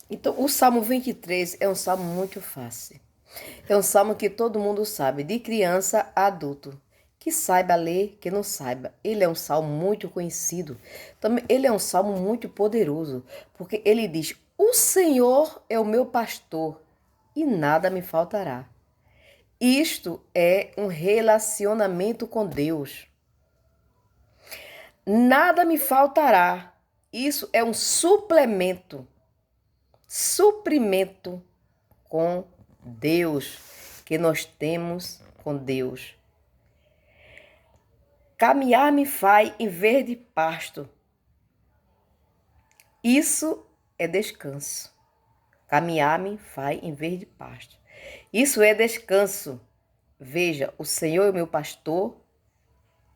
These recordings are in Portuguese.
Então, o Salmo 23 é um salmo muito fácil. É um salmo que todo mundo sabe, de criança a adulto. Que saiba ler, que não saiba. Ele é um salmo muito conhecido. Também ele é um salmo muito poderoso, porque ele diz: "O Senhor é o meu pastor e nada me faltará." Isto é um relacionamento com Deus. Nada me faltará. Isso é um suplemento, suprimento com Deus, que nós temos com Deus. Caminhar me faz em verde pasto. Isso é descanso. Caminhar me faz em verde pasto. Isso é descanso. Veja, o Senhor é o meu pastor.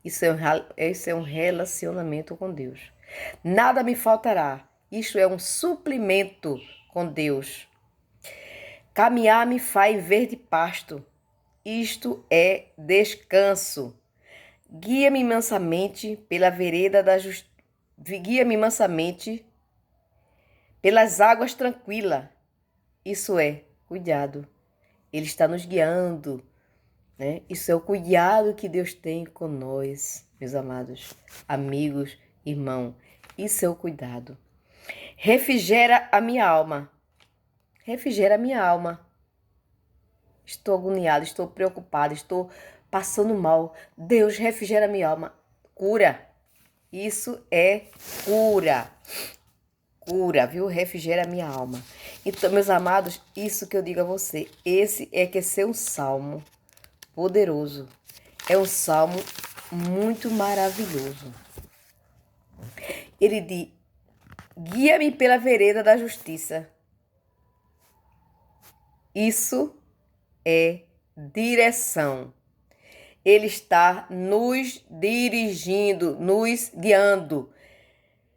Isso é um relacionamento com Deus. Nada me faltará. Isto é um suplemento com Deus. Caminhar me faz em verde pasto. Isto é descanso. Guia-me mansamente pela vereda da justiça. Guia-me mansamente pelas águas tranquilas. Isso é cuidado. Ele está nos guiando, né? Isso é o cuidado que Deus tem com nós, meus amados, amigos, irmão. Isso é o cuidado. Refrigera a minha alma. Refrigera a minha alma. Estou agoniada, estou preocupada, estou passando mal. Deus, refrigera a minha alma. Cura. Isso é cura. Cura, viu? Refrigera a minha alma. Então, meus amados, isso que eu digo a você, esse é que é ser um salmo poderoso. É um salmo muito maravilhoso. Ele diz: guia-me pela vereda da justiça. Isso é direção. Ele está nos dirigindo, nos guiando.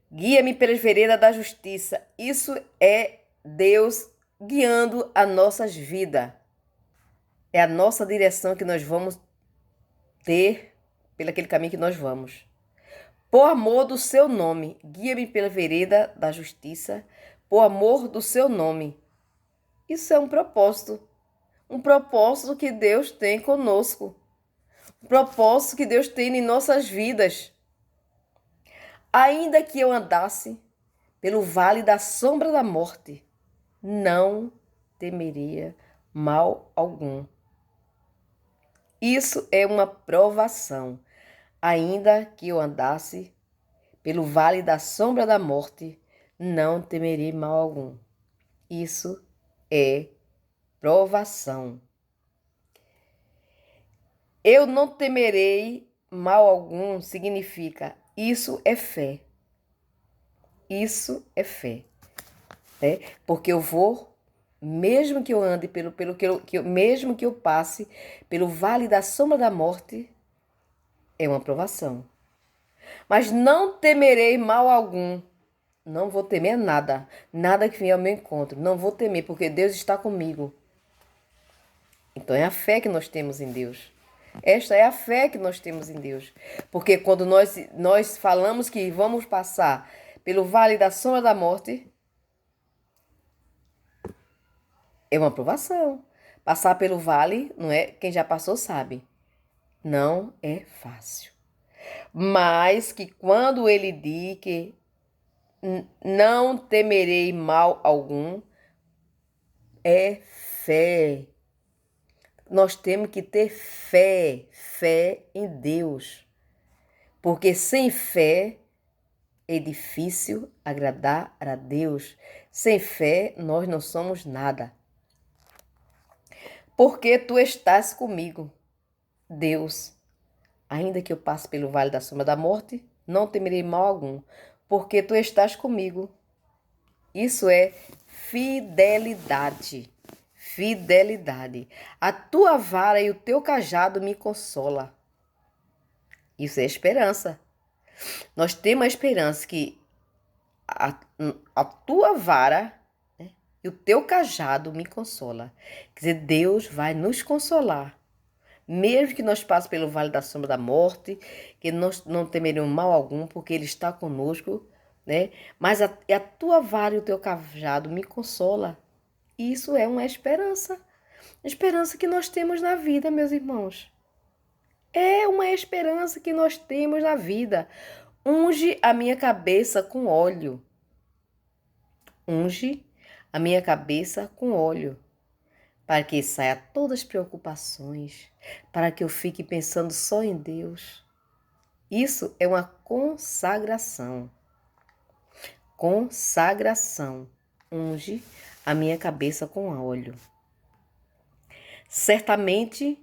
Guia-me pelas veredas da justiça. Isso é Deus guiando as nossas vidas. É a nossa direção que nós vamos ter pelo aquele caminho que nós vamos. Por amor do seu nome, guia-me pela vereda da justiça, por amor do seu nome. Isso é um propósito que Deus tem conosco, um propósito que Deus tem em nossas vidas. Ainda que eu andasse pelo vale da sombra da morte, não temeria mal algum. Isso é uma provação. Ainda que eu andasse pelo vale da sombra da morte, não temerei mal algum. Isso é provação. Eu não temerei mal algum significa isso é fé. Isso é fé. Né? Porque eu vou, mesmo que eu ande mesmo que eu passe pelo vale da sombra da morte, é uma provação. Mas não temerei mal algum. Não vou temer nada. Nada que venha ao meu encontro. Não vou temer, porque Deus está comigo. Então é a fé que nós temos em Deus. Esta é a fé que nós temos em Deus. Porque quando nós falamos que vamos passar pelo vale da sombra da morte, é uma provação. Passar pelo vale, não é? Quem já passou sabe. Não é fácil. Mas que quando ele diz que não temerei mal algum, é fé. Nós temos que ter fé em Deus. Porque sem fé é difícil agradar a Deus. Sem fé nós não somos nada. Porque tu estás comigo, Deus. Ainda que eu passe pelo vale da sombra da morte, não temerei mal algum, porque tu estás comigo. Isso é fidelidade. Fidelidade. A tua vara e o teu cajado me consola. Isso é esperança. Nós temos a esperança que a tua vara, né, e o teu cajado me consola. Quer dizer, Deus vai nos consolar. Mesmo que nós passemos pelo vale da sombra da morte, que nós não temeremos mal algum, porque Ele está conosco, né? Mas a tua vara e o teu cajado me consola. Isso é uma esperança. Esperança que nós temos na vida, meus irmãos. É uma esperança que nós temos na vida. Unge a minha cabeça com óleo. Unge a minha cabeça com óleo, para que saia todas as preocupações, para que eu fique pensando só em Deus. Isso é uma consagração. Consagração. Unge a minha cabeça com óleo. Certamente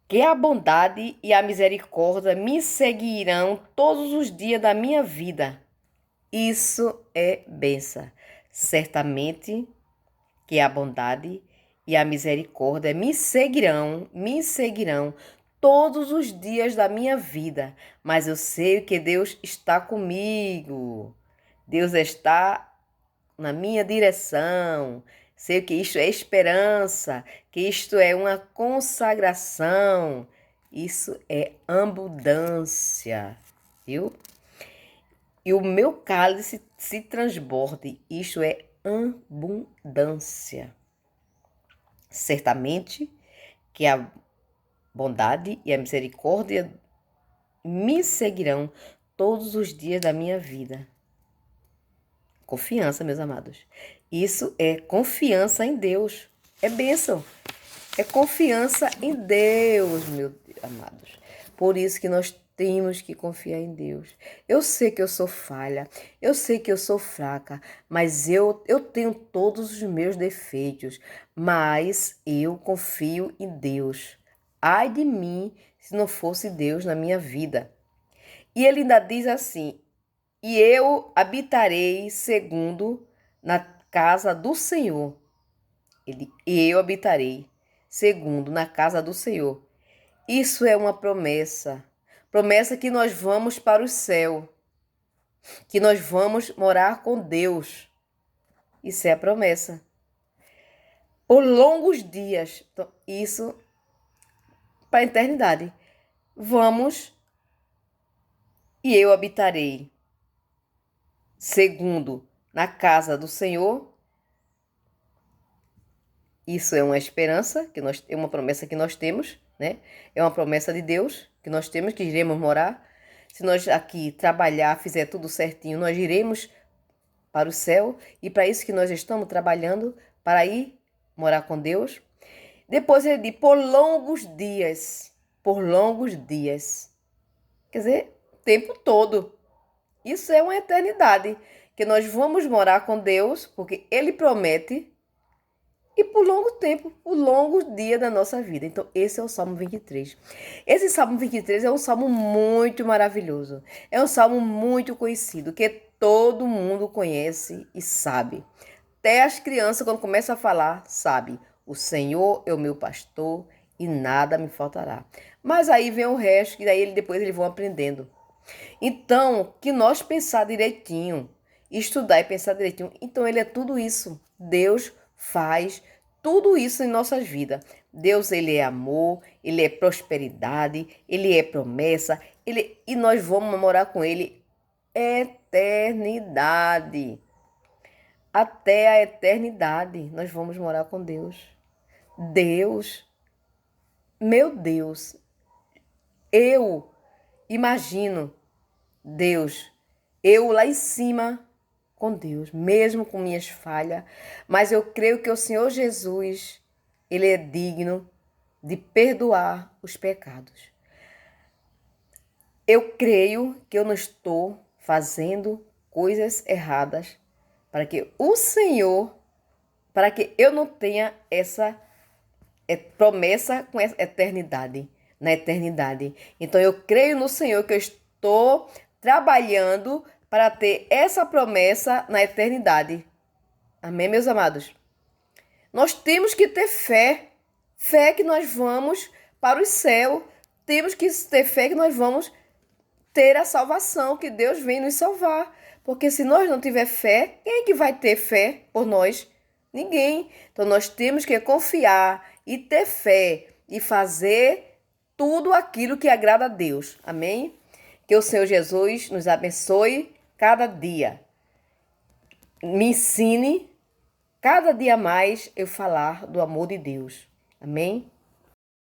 que a bondade e a misericórdia me seguirão todos os dias da minha vida. Isso é bênção. Certamente que a bondade e a misericórdia me seguirão todos os dias da minha vida. Mas eu sei que Deus está comigo. Deus está na minha direção. Sei que isto é esperança, que isto é uma consagração. Isso é abundância, viu? E o meu cálice se transborde. Isto é abundância. Certamente que a bondade e a misericórdia me seguirão todos os dias da minha vida. Confiança, meus amados. Isso é confiança em Deus. É bênção. É confiança em Deus, meus amados. Por isso que nós temos que confiar em Deus. Eu sei que eu sou falha, eu sei que eu sou fraca, mas eu tenho todos os meus defeitos, mas eu confio em Deus. Ai de mim se não fosse Deus na minha vida. E ele ainda diz assim: e eu habitarei segundo na casa do Senhor. E eu habitarei segundo na casa do Senhor. Isso é uma promessa. Promessa que nós vamos para o céu. Que nós vamos morar com Deus. Isso é a promessa. Por longos dias. Então, isso para a eternidade. Vamos e eu habitarei segundo na casa do Senhor. Isso é uma esperança, é uma promessa que nós temos, né? É uma promessa de Deus que nós temos, que iremos morar. Se nós aqui trabalhar, fizer tudo certinho, nós iremos para o céu. E para isso que nós estamos trabalhando, para ir morar com Deus. Depois ele diz, por longos dias. Por longos dias. Quer dizer, o tempo todo. Isso é uma eternidade. Que nós vamos morar com Deus, porque Ele promete. E por longo tempo, por longos dias da nossa vida. Então, esse é o Salmo 23. Esse Salmo 23 é um salmo muito maravilhoso. É um salmo muito conhecido, que todo mundo conhece e sabe. Até as crianças, quando começam a falar, sabem. O Senhor é o meu pastor e nada me faltará. Mas aí vem o resto, que daí depois eles vão aprendendo. Então, que nós pensar direitinho, estudar e pensar direitinho. Então, ele é tudo isso. Deus faz tudo isso em nossas vidas. Deus, ele é amor, ele é prosperidade, ele é promessa, e nós vamos morar com ele eternidade. Até a eternidade nós vamos morar com Deus. Deus, meu Deus, eu imagino Deus, eu lá em cima com Deus, mesmo com minhas falhas, mas eu creio que o Senhor Jesus, ele é digno de perdoar os pecados. Eu creio que eu não estou fazendo coisas erradas para que o Senhor, para que eu não tenha essa promessa com essa eternidade, na eternidade. Então eu creio no Senhor que eu estou trabalhando para ter essa promessa na eternidade. Amém, meus amados? Nós temos que ter fé. Fé que nós vamos para o céu. Temos que ter fé que nós vamos ter a salvação, que Deus vem nos salvar. Porque se nós não tiver fé, quem é que vai ter fé por nós? Ninguém. Então nós temos que confiar e ter fé e fazer tudo aquilo que agrada a Deus. Amém? Que o Senhor Jesus nos abençoe cada dia. Me ensine cada dia mais eu falar do amor de Deus. Amém?